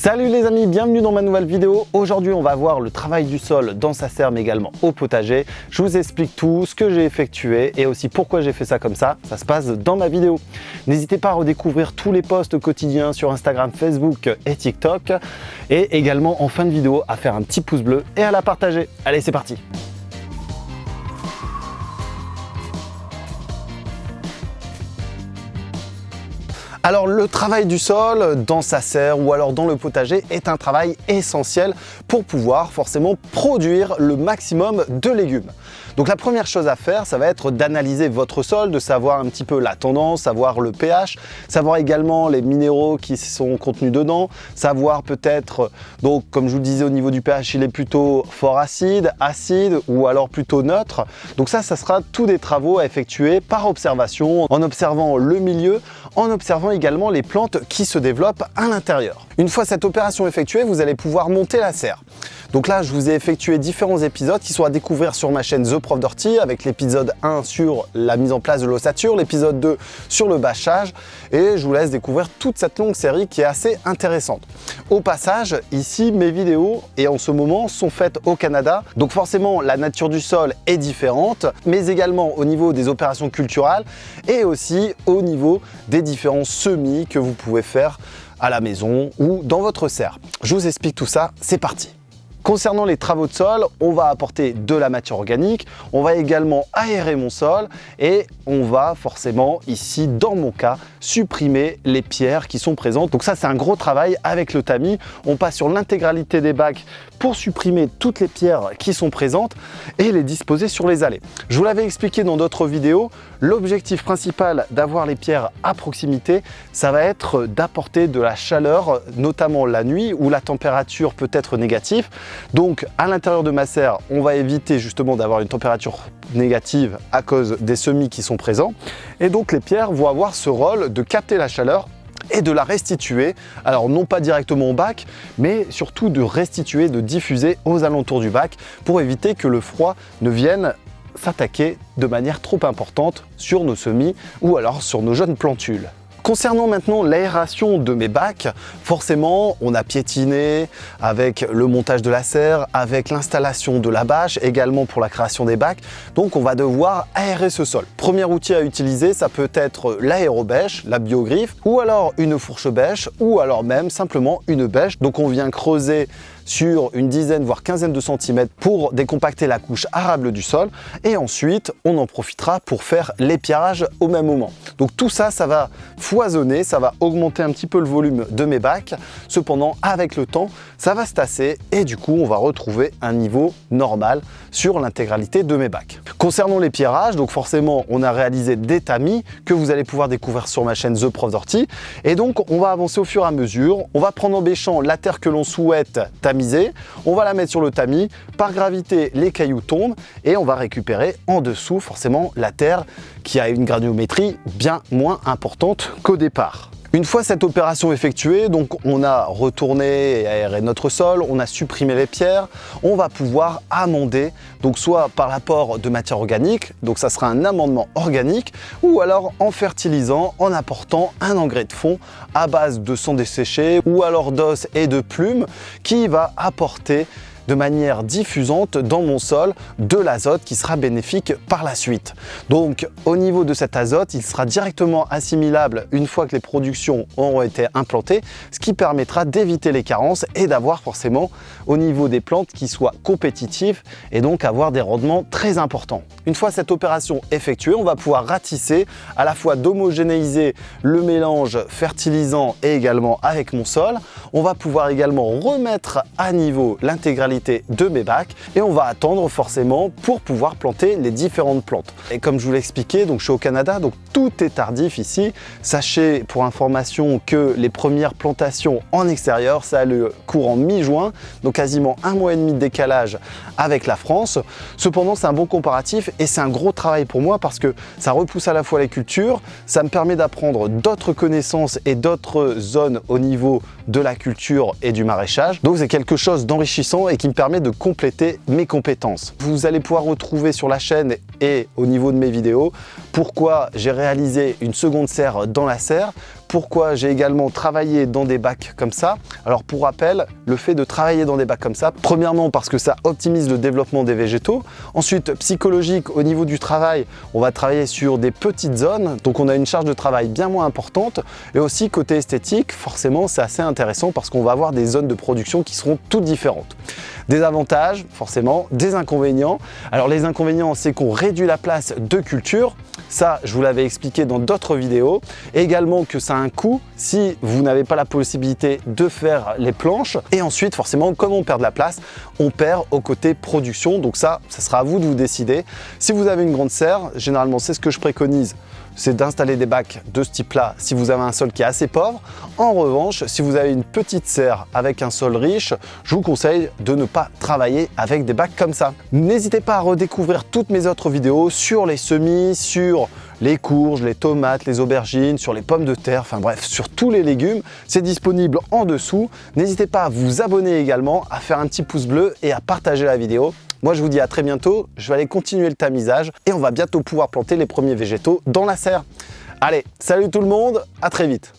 Salut les amis, bienvenue dans ma nouvelle vidéo. Aujourd'hui on va voir le travail du sol dans sa serre mais également au potager. Je vous explique tout ce que j'ai effectué et aussi pourquoi j'ai fait ça comme ça. Ça se passe dans ma vidéo. N'hésitez pas à redécouvrir tous les posts quotidiens sur Instagram, Facebook et TikTok. Et également en fin de vidéo à faire un petit pouce bleu et à la partager. Allez, c'est parti! Alors le travail du sol dans sa serre ou alors dans le potager est un travail essentiel pour pouvoir forcément produire le maximum de légumes. Donc la première chose à faire, ça va être d'analyser votre sol, de savoir un petit peu la tendance, savoir le pH, savoir également les minéraux qui sont contenus dedans, savoir peut-être, donc comme je vous le disais au niveau du pH, il est plutôt fort acide, acide ou alors plutôt neutre. Donc ça sera tous des travaux à effectuer par observation, en observant le milieu, en observant également les plantes qui se développent à l'intérieur. Une fois cette opération effectuée, vous allez pouvoir monter la serre. Donc là, je vous ai effectué différents épisodes qui sont à découvrir sur ma chaîne The Prof d'Ortie, avec l'épisode 1 sur la mise en place de l'ossature, l'épisode 2 sur le bâchage, et je vous laisse découvrir toute cette longue série qui est assez intéressante. Au passage, ici, mes vidéos, et en ce moment, sont faites au Canada, donc forcément, la nature du sol est différente, mais également au niveau des opérations culturales, et aussi au niveau des différents semis que vous pouvez faire à la maison ou dans votre serre. Je vous explique tout ça, c'est parti! Concernant les travaux de sol, on va apporter de la matière organique, on va également aérer mon sol et on va forcément, ici dans mon cas, supprimer les pierres qui sont présentes. Donc ça, c'est un gros travail avec le tamis. On passe sur l'intégralité des bacs pour supprimer toutes les pierres qui sont présentes et les disposer sur les allées. Je vous l'avais expliqué dans d'autres vidéos, l'objectif principal d'avoir les pierres à proximité, ça va être d'apporter de la chaleur, notamment la nuit où la température peut être négative. Donc à l'intérieur de ma serre, on va éviter justement d'avoir une température négative à cause des semis qui sont présents. Et donc les pierres vont avoir ce rôle de capter la chaleur et de la restituer, alors non pas directement au bac, mais surtout de restituer, de diffuser aux alentours du bac pour éviter que le froid ne vienne s'attaquer de manière trop importante sur nos semis ou alors sur nos jeunes plantules. Concernant maintenant l'aération de mes bacs, forcément on a piétiné avec le montage de la serre, avec l'installation de la bâche, également pour la création des bacs. Donc on va devoir aérer ce sol. Premier outil à utiliser, ça peut être l'aérobêche, la biogriffe, ou alors une fourche bêche, ou alors même simplement une bêche. Donc on vient creuser sur une dizaine voire quinzaine de centimètres pour décompacter la couche arable du sol et ensuite on en profitera pour faire l'épiarage au même moment. Donc tout ça, ça va foisonner, ça va augmenter un petit peu le volume de mes bacs. Cependant, avec le temps, ça va se tasser et du coup on va retrouver un niveau normal sur l'intégralité de mes bacs. Concernant l'épiarage, donc forcément on a réalisé des tamis que vous allez pouvoir découvrir sur ma chaîne The Prof d'Ortie et donc on va avancer au fur et à mesure. On va prendre en bêchant la terre que l'on souhaite tamiser, on va la mettre sur le tamis, par gravité les cailloux tombent et on va récupérer en dessous forcément la terre qui a une granulométrie bien moins importante qu'au départ. Une fois cette opération effectuée, donc on a retourné et aéré notre sol, on a supprimé les pierres, on va pouvoir amender, donc soit par l'apport de matière organique, donc ça sera un amendement organique, ou alors en fertilisant, en apportant un engrais de fond à base de sang desséché ou alors d'os et de plumes qui va apporter de manière diffusante dans mon sol de l'azote qui sera bénéfique par la suite. Donc au niveau de cet azote, il sera directement assimilable une fois que les productions auront été implantées, ce qui permettra d'éviter les carences et d'avoir forcément au niveau des plantes qui soient compétitives et donc avoir des rendements très importants. Une fois cette opération effectuée, on va pouvoir ratisser, à la fois d'homogénéiser le mélange fertilisant et également avec mon sol. On va pouvoir également remettre à niveau l'intégralité de mes bacs et on va attendre forcément pour pouvoir planter les différentes plantes. Et comme je vous l'ai expliqué, donc je suis au Canada, donc tout est tardif ici. Sachez pour information que les premières plantations en extérieur, ça a le cours en mi-juin, donc quasiment un mois et demi de décalage avec la France. Cependant, c'est un bon comparatif et c'est un gros travail pour moi parce que ça repousse à la fois les cultures, ça me permet d'apprendre d'autres connaissances et d'autres zones au niveau de la culture et du maraîchage. Donc c'est quelque chose d'enrichissant et qui me permet de compléter mes compétences. Vous allez pouvoir retrouver sur la chaîne et au niveau de mes vidéos pourquoi j'ai réalisé une seconde serre dans la serre, pourquoi j'ai également travaillé dans des bacs comme ça. Alors pour rappel, le fait de travailler dans des bacs comme ça, premièrement parce que ça optimise le développement des végétaux. Ensuite, psychologique, au niveau du travail, on va travailler sur des petites zones, donc on a une charge de travail bien moins importante. Et aussi côté esthétique, forcément c'est assez intéressant parce qu'on va avoir des zones de production qui seront toutes différentes. Des avantages, forcément, des inconvénients. Alors les inconvénients, c'est qu'on réduit la place de culture. Ça, je vous l'avais expliqué dans d'autres vidéos. Et également que ça a un coût si vous n'avez pas la possibilité de faire les planches. Et ensuite, forcément, comme on perd de la place, on perd au côté production. Donc ça sera à vous de vous décider. Si vous avez une grande serre, généralement, c'est ce que je préconise, c'est d'installer des bacs de ce type-là si vous avez un sol qui est assez pauvre. En revanche, si vous avez une petite serre avec un sol riche, je vous conseille de ne pas travailler avec des bacs comme ça. N'hésitez pas à redécouvrir toutes mes autres vidéos sur les semis, sur les courges, les tomates, les aubergines, sur les pommes de terre, enfin bref, sur tous les légumes. C'est disponible en dessous. N'hésitez pas à vous abonner également, à faire un petit pouce bleu et à partager la vidéo. Moi, je vous dis à très bientôt. Je vais aller continuer le tamisage et on va bientôt pouvoir planter les premiers végétaux dans la serre. Allez, salut tout le monde, à très vite.